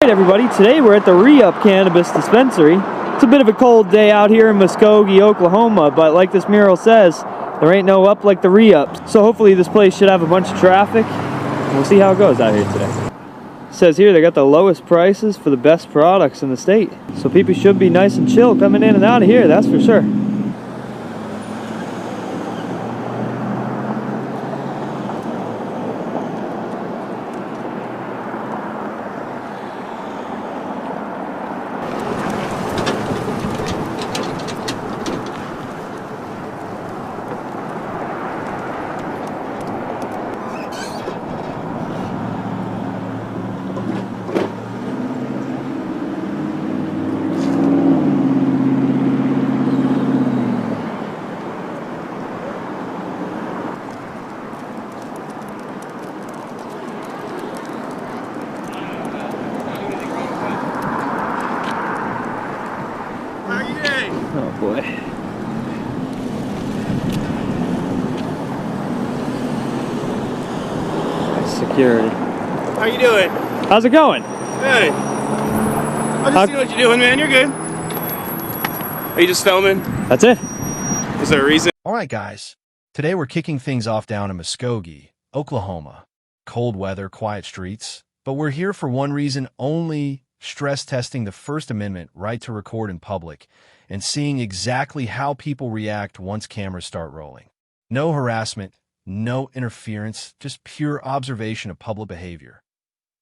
Alright everybody, today we're at the Re-Up Cannabis Dispensary. It's a bit of a cold day out here in Muskogee, Oklahoma, but like this mural says, there ain't no up like the Re-Up. So hopefully this place should have a bunch of traffic. We'll see how it goes out here today. It says here they got the lowest prices for the best products in the state. So people should be nice and chill coming in and out of here, that's for sure. Oh boy. Security. How you doing? How's it going? Good. I just see what you're doing, man. You're good. Are you just filming? That's it. Is there a reason? Alright guys, today we're kicking things off down in Muskogee, Oklahoma. Cold weather, quiet streets, but we're here for one reason only: stress testing the First Amendment right to record in public and seeing exactly how people react once cameras start rolling. No harassment, no interference, just pure observation of public behavior.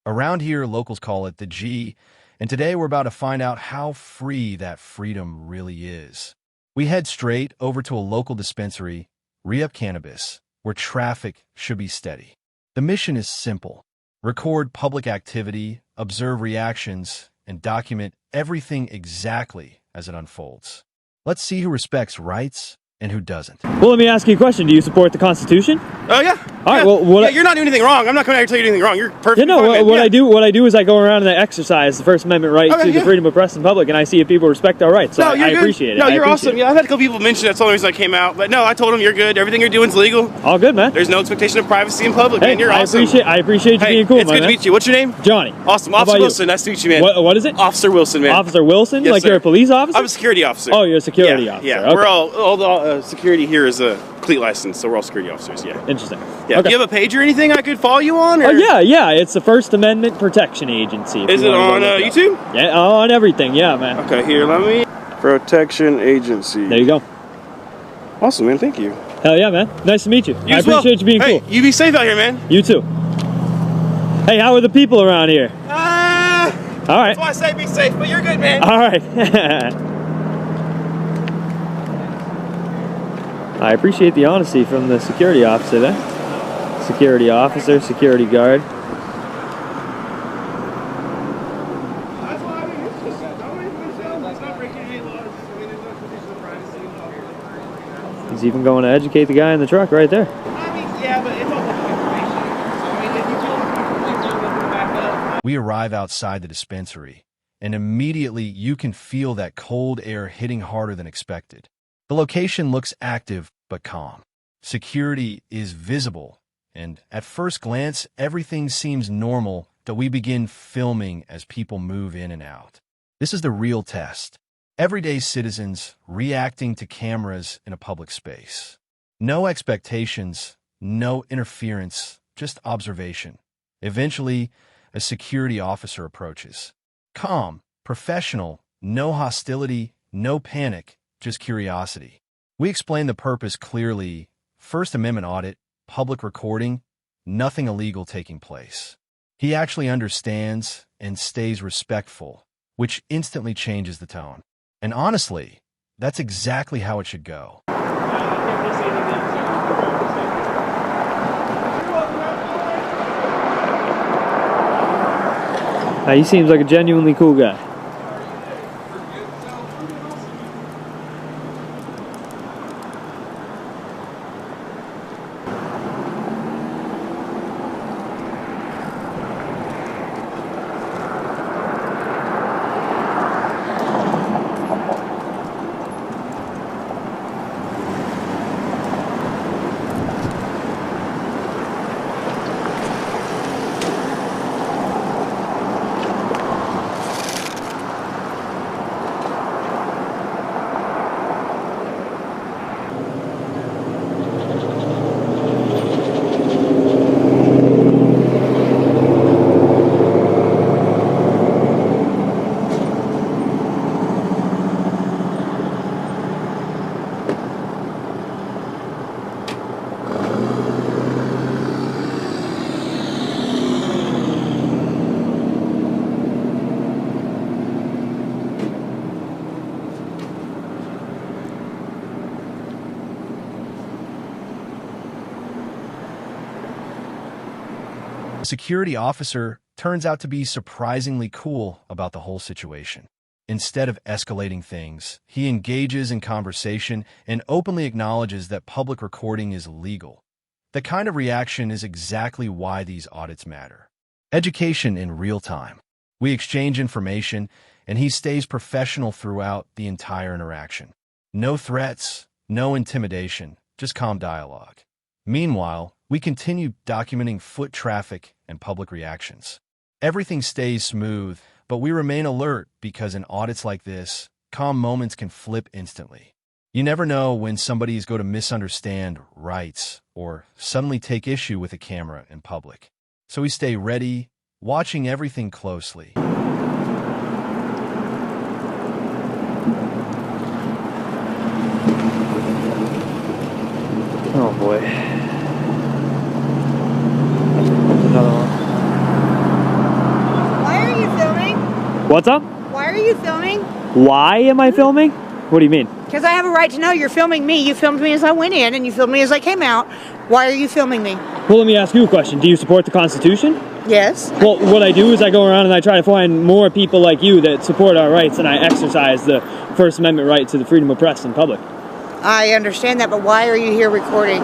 Around here, locals call it the G, and today we're about to find out how free that freedom really is. We head straight over to a local dispensary, Re-Up Cannabis, where traffic should be steady. The mission is simple: record public activity, observe reactions, and document everything exactly as it unfolds. Let's see who respects rights and who doesn't. Well, let me ask you a question. Do you support the Constitution? Oh yeah. All right. Yeah. Well, you're not doing anything wrong. I'm not coming out here to tell you anything wrong. You're perfect. Yeah, no. What I do is I go around and I exercise the First Amendment right to the freedom of press and public, and I see if people respect our rights. So no, I appreciate it. No, you're awesome. Yeah, I've had a couple people mention that's the only reason I came out, but no, I told them you're good. Everything you're doing is legal. All good, man. There's no expectation of privacy in public, Hey, man. You're awesome. I appreciate you being cool, It's good to meet you. What's your name? Johnny. Awesome. How Officer about you? Wilson. Nice to meet you, man. What is it? Officer Wilson, man. Officer Wilson? Yes, like sir. You're a police officer? I'm a security officer. Oh, you're a security officer. Yeah. Okay. We're all the security here is a cleat license, so we're all security officers. Yeah. Interesting. Yeah. Okay. Do you have a page or anything I could follow you on? Or? Oh yeah. It's the First Amendment Protection Agency. Is it on YouTube? Yeah, on everything. Yeah, man. Okay, here, let me. Protection Agency. There you go. Awesome, man. Thank you. Hell yeah, man. Nice to meet you. I as well. appreciate you being Hey, cool. you be safe out here, man. You too. Hey, how are the people around here? All right. That's why I say be safe, but you're good, man. All right. I appreciate the honesty from the security officer there. Security officer, security guard. That's why I mean, it's just it's not breaking any laws. I mean, there's no condition of privacy involved. He's even going to educate the guy in the truck right there. I mean, yeah, but it's all public information. So, I mean, if you feel comfortable, back up. We arrive outside the dispensary, and immediately you can feel that cold air hitting harder than expected. The location looks active but calm. Security is visible, and at first glance, everything seems normal, but we begin filming as people move in and out. This is the real test. Everyday citizens reacting to cameras in a public space. No expectations, no interference, just observation. Eventually, a security officer approaches. Calm, professional, no hostility, no panic, just curiosity. We explain the purpose clearly: First Amendment audit, public recording, nothing illegal taking place. He actually understands and stays respectful, which instantly changes the tone. And honestly, that's exactly how it should go. He seems like a genuinely cool guy. security officer turns out to be surprisingly cool about the whole situation. Instead of escalating things, he engages in conversation and openly acknowledges that public recording is legal. The kind of reaction is exactly why these audits matter. Education in real time. We exchange information, and he stays professional throughout the entire interaction. No threats, no intimidation, just calm dialogue. Meanwhile, we continue documenting foot traffic and public reactions. Everything stays smooth, but we remain alert because in audits like this, calm moments can flip instantly. You never know when somebody is going to misunderstand rights or suddenly take issue with a camera in public. So we stay ready, watching everything closely. Oh boy. Another one. Why are you filming? What's up? Why are you filming? Why am I filming? What do you mean? Because I have a right to know you're filming me. You filmed me as I went in and you filmed me as I came out. Why are you filming me? Well, let me ask you a question. Do you support the Constitution? Yes. Well, what I do is I go around and I try to find more people like you that support our rights, and I exercise the First Amendment right to the freedom of press in public. I understand that, but why are you here recording?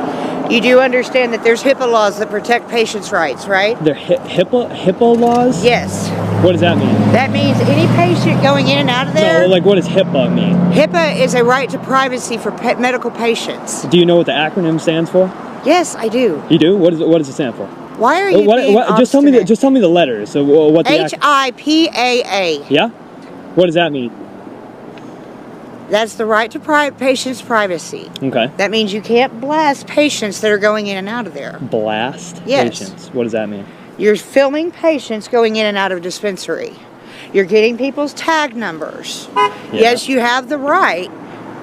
You do understand that there's HIPAA laws that protect patients' rights, right? They're HIPAA laws? Yes. What does that mean? That means any patient going in and out of there. No, like what does HIPAA mean? HIPAA is a right to privacy for medical patients. Do you know what the acronym stands for? Yes, I do. You do? What does it stand for? Why are you being just tell me obstinate? just tell me the letters. So what the HIPAA. Yeah? What does that mean? That's the right to patients' privacy. Okay. That means you can't blast patients that are going in and out of there. Blast Yes. patients. What does that mean? You're filming patients going in and out of dispensary. You're getting people's tag numbers. Yeah. Yes, you have the right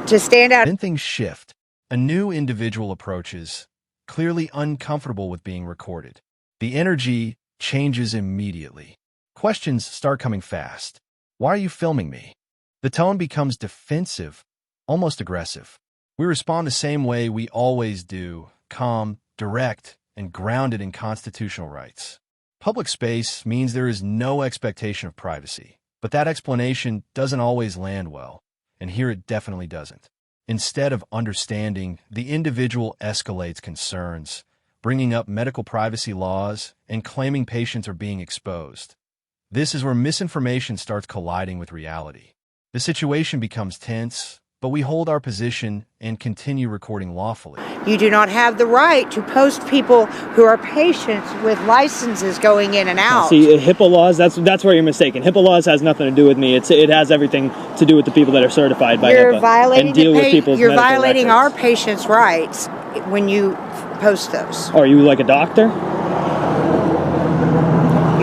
to stand out. Then things shift. A new individual approaches, clearly uncomfortable with being recorded. The energy changes immediately. Questions start coming fast. Why are you filming me? The tone becomes defensive, almost aggressive. We respond the same way we always do, calm, direct, and grounded in constitutional rights. Public space means there is no expectation of privacy, but that explanation doesn't always land well, and here it definitely doesn't. Instead of understanding, the individual escalates concerns, bringing up medical privacy laws and claiming patients are being exposed. This is where misinformation starts colliding with reality. The situation becomes tense, but we hold our position and continue recording lawfully. You do not have the right to post people who are patients with licenses going in and out. See, HIPAA laws, that's where you're mistaken. HIPAA laws has nothing to do with me. It has everything to do with the people that are certified by You're HIPAA violating and deal with people's You're medical violating records. our patients' rights when you post those. Are you like a doctor?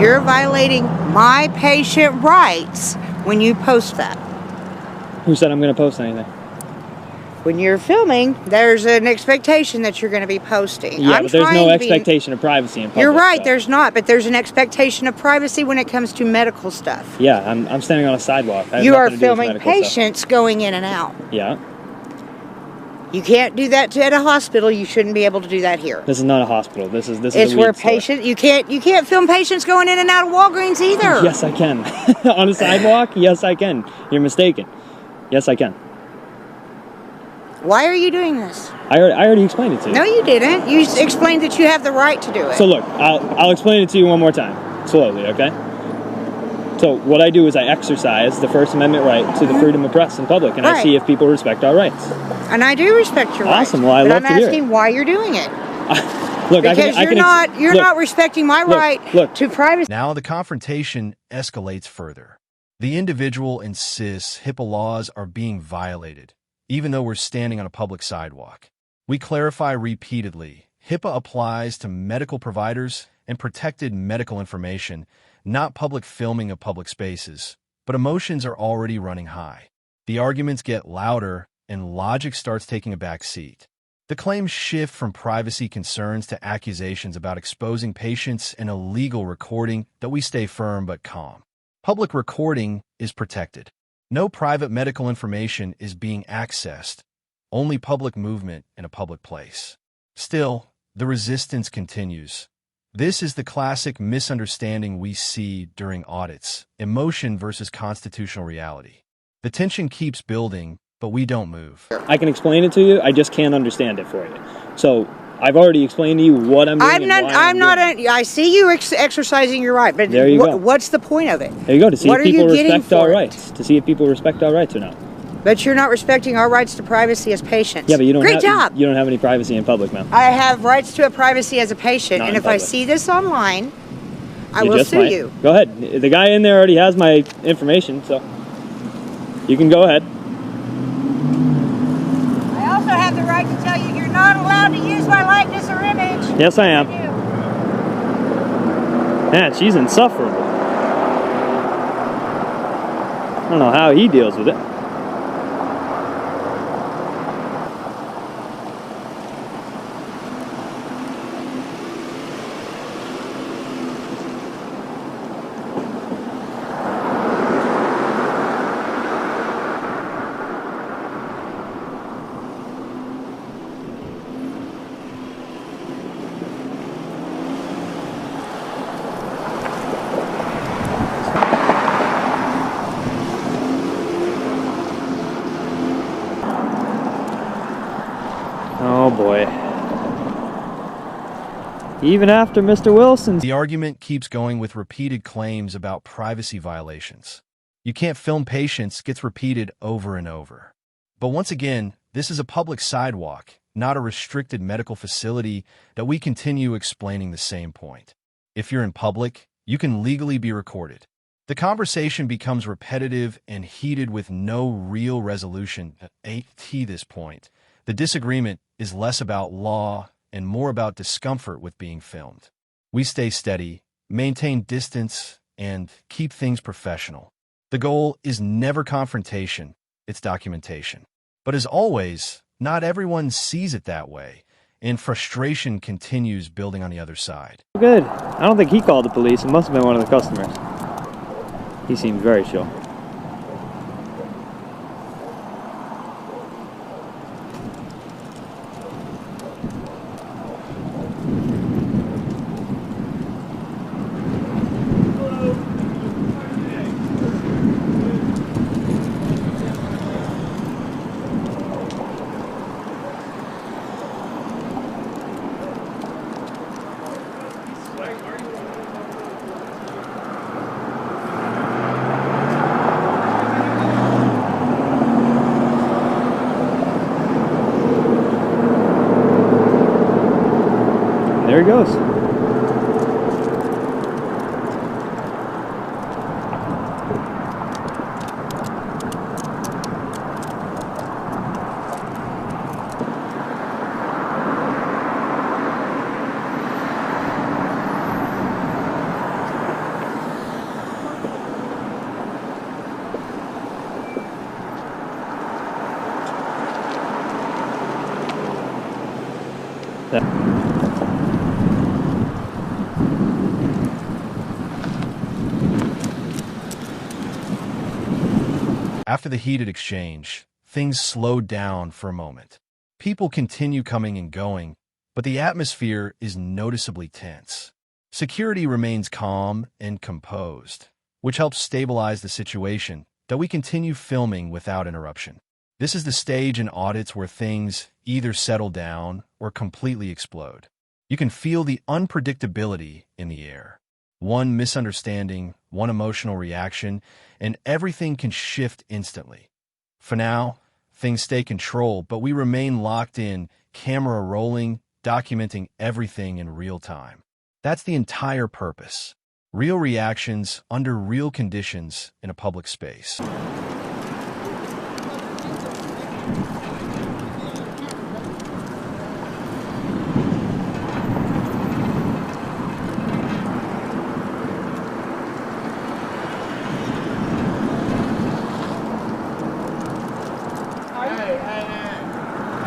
You're violating my patient rights when you post that. Who said I'm going to post anything? When you're filming, there's an expectation that you're going to be posting. Yeah, I'm but there's trying no to be- expectation of privacy in public. You're right, so. there's not, but there's an expectation of privacy when it comes to medical stuff. Yeah, I'm standing on a sidewalk. I have You are nothing to do with filming medical stuff. patients going in and out. Yeah, You can't do that at a hospital. You shouldn't be able to do that here. this is not a hospital. This is It's a weed where store. patients. You can't film patients going in and out of Walgreens either. Yes, I can. On a sidewalk? Yes, I can. You're mistaken. Yes, I can. Why are you doing this? I already explained it to you. No, you didn't. You explained that you have the right to do it. So look, I'll explain it to you one more time, slowly, okay? So what I do is I exercise the First Amendment right to the freedom of press in public, and I Right. see if people respect our rights. And I do respect your rights. Awesome. Well, I but love I'm to hear it. asking why you're doing it. Look, Because you're not respecting my look, right look. to privacy. Now the confrontation escalates further. The individual insists HIPAA laws are being violated, even though we're standing on a public sidewalk. We clarify repeatedly, HIPAA applies to medical providers and protected medical information, not public filming of public spaces. But emotions are already running high. The arguments get louder and logic starts taking a back seat. The claims shift from privacy concerns to accusations about exposing patients and illegal recording that we stay firm but calm. Public recording is protected. No private medical information is being accessed, only public movement in a public place. Still, the resistance continues. This is the classic misunderstanding we see during audits: emotion versus constitutional reality. The tension keeps building, but we don't move. I can explain it to you, I just can't understand it for you. So I've already explained to you what I'm doing. I see you exercising your right, but there you go. What's the point of it? There you go, to see if people respect our rights. To see if people respect our rights or not. But you're not respecting our rights to privacy as patients. Yeah, but you don't Great job. You don't have any privacy in public, ma'am. I have rights to a privacy as a patient, Not and in if I public. see this online, I You will just sue might. you. Go ahead. The guy in there already has my information, so you can go ahead. I also have the right to tell you you're not allowed to use my likeness or image. Yes, I am. Man, she's insufferable. I don't know how he deals with it. Oh boy. Even after Mr. Wilson's... The argument keeps going with repeated claims about privacy violations. "You can't film patients" gets repeated over and over. But once again, this is a public sidewalk, not a restricted medical facility, that we continue explaining the same point. If you're in public, you can legally be recorded. The conversation becomes repetitive and heated with no real resolution at this point. The disagreement is less about law and more about discomfort with being filmed. We stay steady, maintain distance, and keep things professional. The goal is never confrontation, it's documentation. But as always, not everyone sees it that way, and frustration continues building on the other side. Good. I don't think he called the police. It must have been one of the customers. He seemed very chill. There he goes. After the heated exchange, things slowed down for a moment. People continue coming and going, but the atmosphere is noticeably tense. Security remains calm and composed, which helps stabilize the situation, that we continue filming without interruption. This is the stage in audits where things either settle down or completely explode. You can feel the unpredictability in the air. One misunderstanding, one emotional reaction, and everything can shift instantly. For now, things stay controlled, but we remain locked in, camera rolling, documenting everything in real time. That's the entire purpose. Real reactions under real conditions in a public space.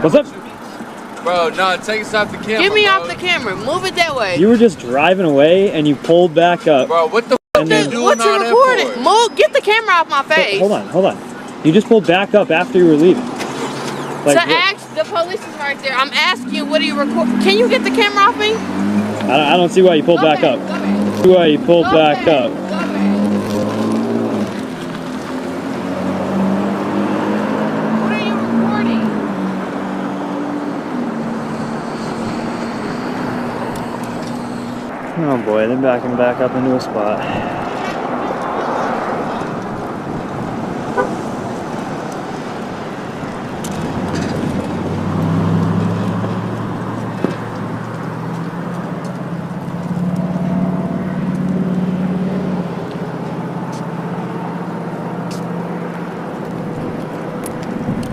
What's up? Bro, no, take us off the camera. Get me bro. off the camera. Move it that way. You were just driving away and you pulled back up. Bro, what the And fuck then- you doing What all you that recording? for? Move. Get the camera off my face. Hold on. You just pulled back up after you were leaving. To ask, the police is right there. I'm asking you, what are you recording? Can you get the camera off me? I don't see why you pulled back up. See why you pulled back up. What are you recording? Oh boy, they're backing back up into a spot.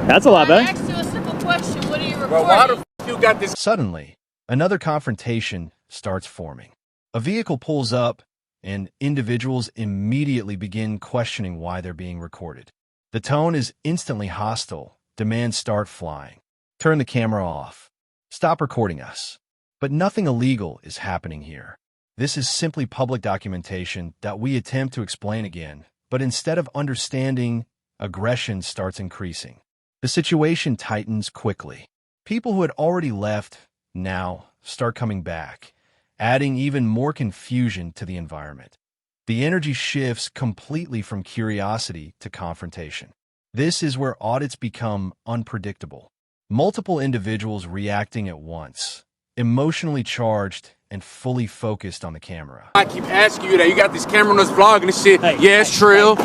That's a lot I better. asked you a simple question. What are you recording? Well, why the f you got this? Suddenly, another confrontation starts forming. A vehicle pulls up, and individuals immediately begin questioning why they're being recorded. The tone is instantly hostile. Demands start flying. Turn the camera off. Stop recording us. But nothing illegal is happening here. This is simply public documentation that we attempt to explain again, but instead of understanding, aggression starts increasing. The situation tightens quickly. People who had already left now start coming back, adding even more confusion to the environment. The energy shifts completely from curiosity to confrontation. This is where audits become unpredictable. Multiple individuals reacting at once, emotionally charged and fully focused on the camera. I keep asking you that. You got this camera on this vlog and this shit. Yeah, it's trill.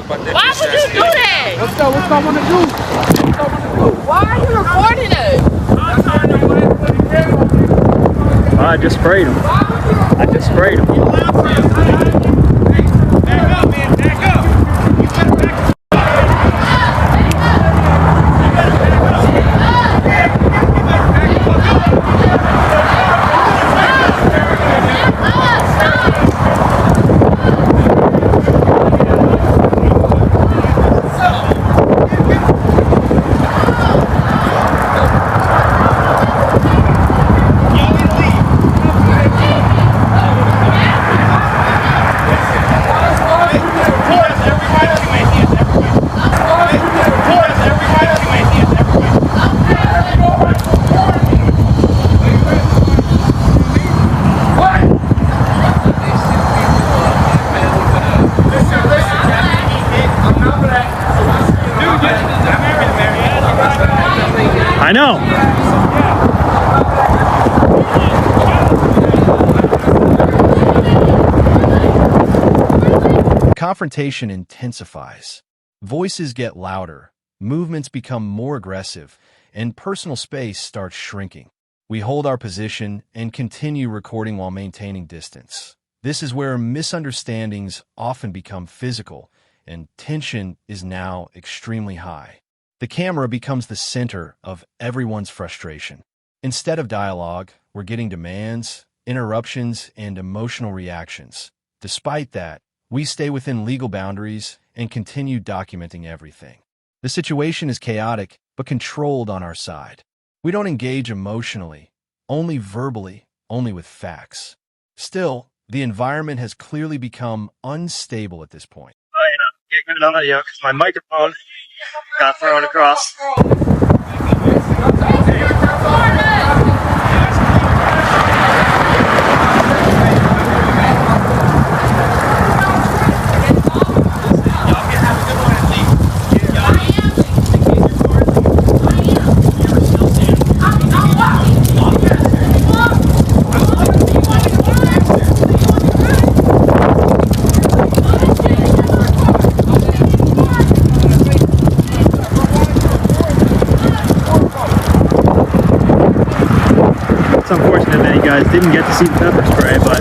Why would you do that? Let's go. What's going on to do? Why are you recording us? I just sprayed him. I just sprayed him. Back up, man. Back up. You better back up. I know. Confrontation intensifies. Voices get louder, movements become more aggressive, and personal space starts shrinking. We hold our position and continue recording while maintaining distance. This is where misunderstandings often become physical, and tension is now extremely high. The camera becomes the center of everyone's frustration. Instead of dialogue, we're getting demands, interruptions, and emotional reactions. Despite that, we stay within legal boundaries and continue documenting everything. The situation is chaotic, but controlled on our side. We don't engage emotionally, only verbally, only with facts. Still, the environment has clearly become unstable at this point. Get good on it, because my microphone got thrown across. It's unfortunate that you guys didn't get to see the pepper spray, but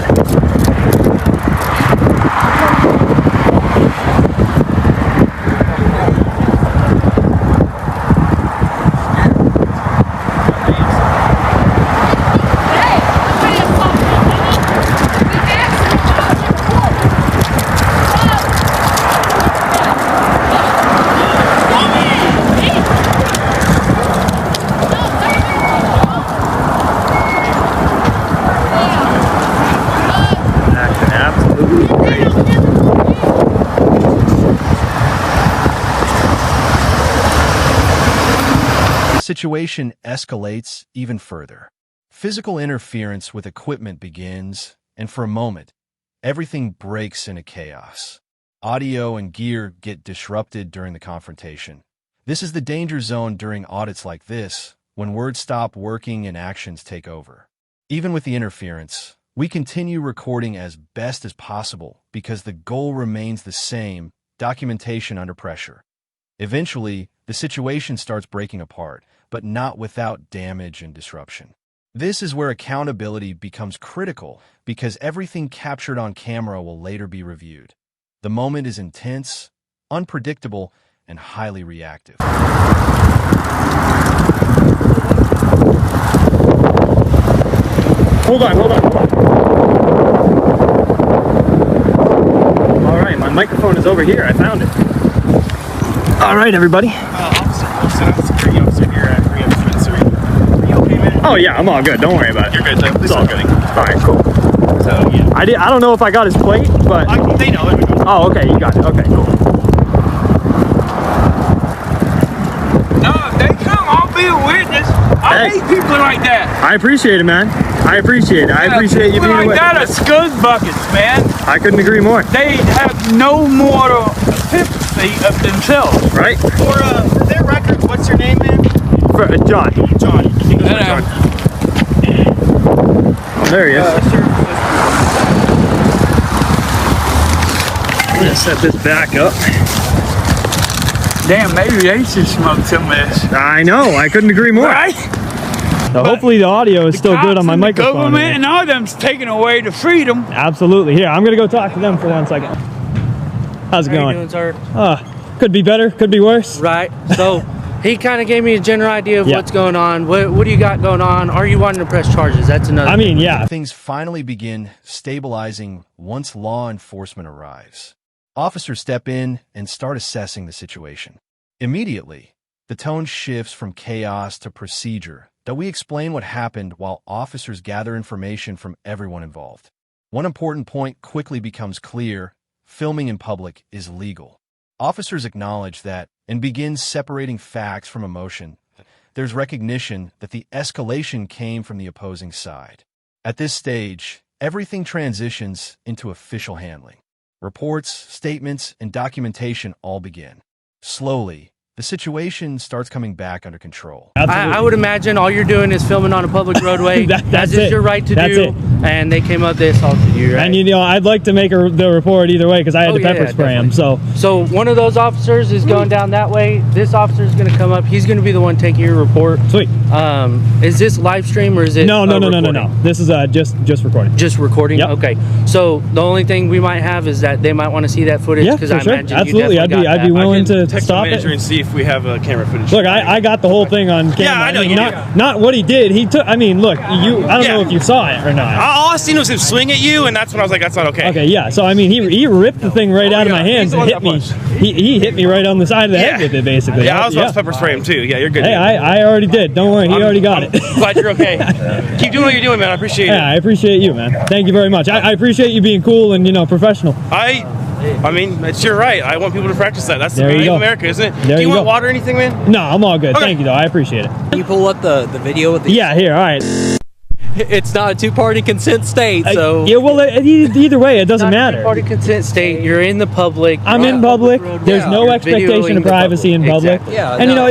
situation escalates even further. Physical interference with equipment begins, and for a moment, everything breaks into chaos. Audio and gear get disrupted during the confrontation. This is the danger zone during audits like this, when words stop working and actions take over. Even with the interference, we continue recording as best as possible because the goal remains the same: documentation under pressure. Eventually, the situation starts breaking apart, but not without damage and disruption. This is where accountability becomes critical because everything captured on camera will later be reviewed. The moment is intense, unpredictable, and highly reactive. Hold on. All right, my microphone is over here. I found it. All right, everybody. Officer Wilson, I'm the security officer here at Rehab Dispensary. Are you okay, man? Oh yeah, I'm all good. Don't worry about it. You're good, though. It's all good. All right, cool. So, yeah. I don't know if I got his plate, but They know it. oh, okay, you got it. Okay, cool. No, if they come, I'll be a witness. I hate people like that. I appreciate it, man. I appreciate it. I appreciate you being People with like that me. are scuzz buckets, man. I couldn't agree more. They have no moral efficacy of themselves. Right? For their records, what's your name, man? John. John. John. Oh, there he is. I'm gonna set this back up. Damn, maybe they should smoke some of this. I know. I couldn't agree more. Right? So hopefully the audio is still good on my microphone. Government here. and all them's taking away the freedom. Absolutely. Here, I'm gonna go talk to them for 1 second. How's it How going? you doing, sir? Could be better. Could be worse. Right. So he kind of gave me a general idea of Yeah. what's going on. What do you got going on? Are you wanting to press charges? That's another. I mean, yeah. Things finally begin stabilizing once law enforcement arrives. Officers step in and start assessing the situation. Immediately, the tone shifts from chaos to procedure, that we explain what happened while officers gather information from everyone involved. One important point quickly becomes clear: filming in public is legal. Officers acknowledge that and begin separating facts from emotion. There's recognition that the escalation came from the opposing side. At this stage, everything transitions into official handling. Reports, statements, and documentation all begin. Slowly, the situation starts coming back under control. I would imagine all you're doing is filming on a public roadway. That's That's just it. your right to That's do. it. And they came up, they assaulted you, right? And you know, I'd like to make the report either way because I had Oh, to yeah, pepper spray him. So So one of those officers is going down that way. This officer is going to come up. He's going to be the one taking your report. sweet. Is this live stream or is it? No. recording? This is just recording. Just recording. Yep. Okay. So the only thing we might have is that they might want to see that footage Yeah, because for I sure. imagine Absolutely. you definitely I'd be got that. willing to Text stop the manager it. and see if we have camera footage. Look, I got the whole thing on camera. Yeah, I know you not what he did. He took. I mean, look, I don't know if you saw it or not. All I seen was him swing at you, and that's when I was like, that's not okay. Okay, yeah. So I mean, he ripped the thing right out of my yeah. hands He's the and one hit that me. He hit me right on the side of the head with it, basically. Yeah, I was about to pepper spray him too. Yeah, you're good. Hey, dude. I already did. Don't worry, he already got I'm it. glad you're okay. Keep doing what you're doing, man. I appreciate Yeah, I it. appreciate you, man. Thank you very much. I appreciate you being cool and professional. I mean, it's your right. I want people to practice that. That's the There you beauty of go. America, isn't it? There Do you you want go. water or anything, man? No, I'm all good. Okay. Thank you, though. I appreciate it. Can you pull up the video with the Yeah, here. All right. It's not a two-party consent state, so Yeah, well, either way, it doesn't Not a matter. Party consent state. You're in the public. I'm in public. There's no You're expectation videoing of the privacy in public. Exactly. Yeah, And no.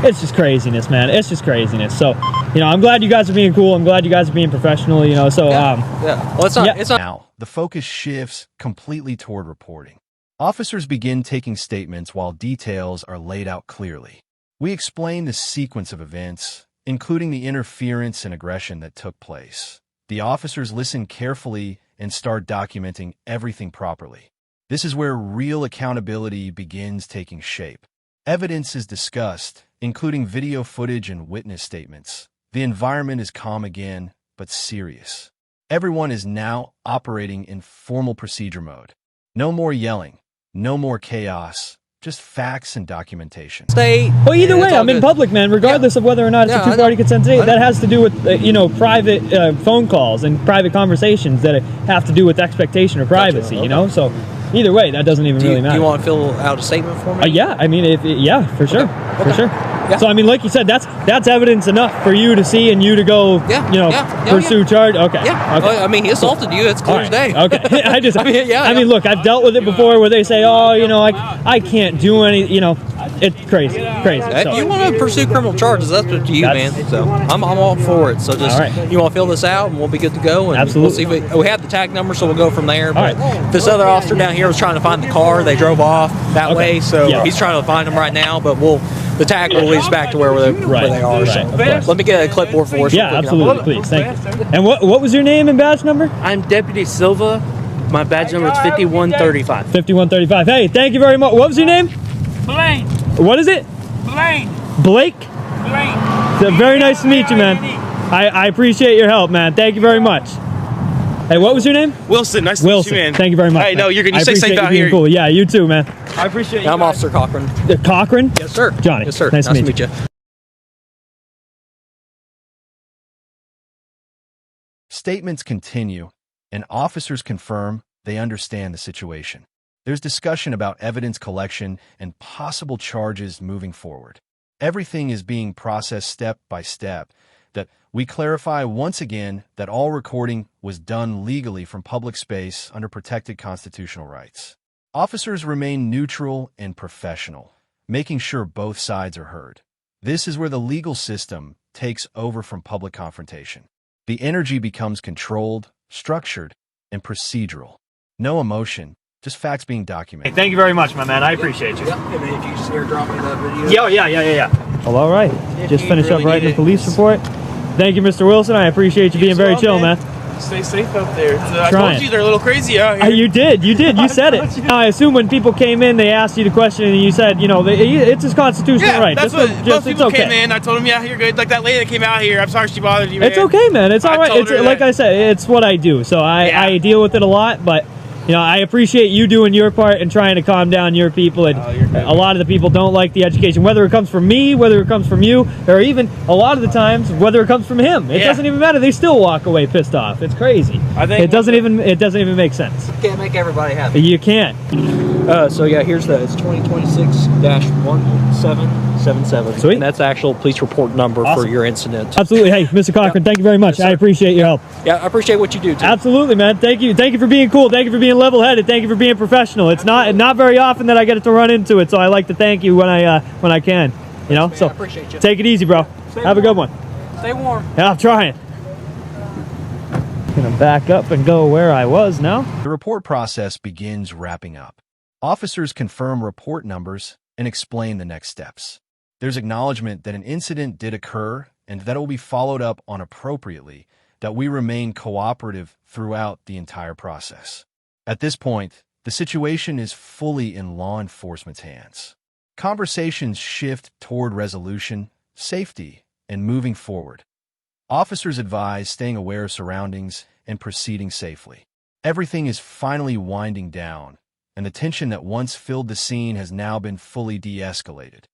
it's just craziness, man. It's just craziness. So, I'm glad you guys are being cool. I'm glad you guys are being professional. So, yeah. Well, it's not. yeah. It's not. Now, the focus shifts completely toward reporting. Officers begin taking statements while details are laid out clearly. We explain the sequence of events, including the interference and aggression that took place. The officers listen carefully and start documenting everything properly. This is where real accountability begins taking shape. Evidence is discussed, including video footage and witness statements. The environment is calm again, but serious. Everyone is now operating in formal procedure mode. No more yelling, no more chaos, just facts and documentation. State. well, either and it's way, all I'm in good. public, man, regardless of whether or not it's Yeah, a I know. two-party consent state. I That know. has to do with, private phone calls and private conversations that have to do with expectation of privacy, okay. So, either way, that doesn't even Do really you matter. want to fill out a statement for me? Yeah, I mean, for sure. For sure. So I mean, like you said, that's evidence enough for you to see and you to go, pursue charge. Okay. Yeah. Okay. I mean, he assaulted you. It's clear as day. Okay. I mean, mean, look, I've dealt with it before where they say, oh, I can't do any, it's crazy. If So, you want to pursue criminal charges, that's up to you, man. So I'm all for it. So just All right. you want to fill this out, and we'll be good to go. And Absolutely. We'll see if we have the tag number, so we'll go from there. But right. this other officer down here was trying to find the car. They drove off that way, so Yeah. he's trying to find them right now. But the tag will lead us back to where they are. So Of course. let me get a clipboard for us. Yeah, real quick. absolutely. Please. Thank you. And what was your name and badge number? I'm Deputy Silva. My badge number is 5135. 5135. Hey, thank you very much. What was your name? Blaine. What is it? Blaine. Blake? Blaine. So very nice to meet you, man. I appreciate your help, man. Thank you very much. Hey, what was your name? Wilson, nice to meet Wilson. you, man. Thank you very much. Hey, no, you're good. I You stay appreciate safe you out being here. Cool. Yeah, you too, man. I appreciate you. I'm Officer Cochran. Cochran? Yes, sir. Johnny. Yes, sir. Nice to meet you. Statements continue, and officers confirm they understand the situation. There's discussion about evidence collection and possible charges moving forward. Everything is being processed step by step. That we clarify once again that all recording was done legally from public space under protected constitutional rights. Officers remain neutral and professional, making sure both sides are heard. This is where the legal system takes over from public confrontation. The energy becomes controlled, structured, and procedural. No emotion, just facts being documented. Thank you very much, my man. I appreciate you. If you just airdrop me that video. Yeah. Well, all right. Just finished up writing the police report. Thank you, Mr. Wilson. I appreciate you being very chill, man. Stay safe up there. I Trying. told you they're a little crazy out here. You did. You said it. I assume when people came in, they asked you the question, and you said, it's his constitutional Yeah, right. that's Just what just- most people it's okay. came in. I told them, yeah, you're good. Like that lady that came out here. I'm sorry she bothered you, man. It's okay, man. It's I all right. told It's her like that. I said, it's what I do. So I deal with it a lot, but I appreciate you doing your part and trying to calm down your people. And a lot of the people don't like the education, whether it comes from me, whether it comes from you, or even a lot of the times whether it comes from him. It doesn't even matter. They still walk away pissed off. It's crazy. I think it doesn't even make sense. Can't make everybody happy. You can't. So yeah, it's 2026-1777. Sweet. And that's the actual police report number for your incident. Absolutely. Hey, Mr. Cochran, thank you very much. I appreciate your help. Yeah, I appreciate what you do too. Absolutely, man. Thank you. Thank you for being cool. Thank you for being level-headed. Thank you for being professional. It's not very often that I get to run into it, so I like to thank you when I can. So I appreciate you. take it easy, bro. Have a good one. Stay warm. Yeah, I'm trying. Gonna back up and go where I was now. The report process begins wrapping up. Officers confirm report numbers and explain the next steps. There's acknowledgement that an incident did occur and that it will be followed up on appropriately, that we remain cooperative throughout the entire process. At this point, the situation is fully in law enforcement's hands. Conversations shift toward resolution, safety, and moving forward. Officers advise staying aware of surroundings and proceeding safely. Everything is finally winding down, and the tension that once filled the scene has now been fully de-escalated.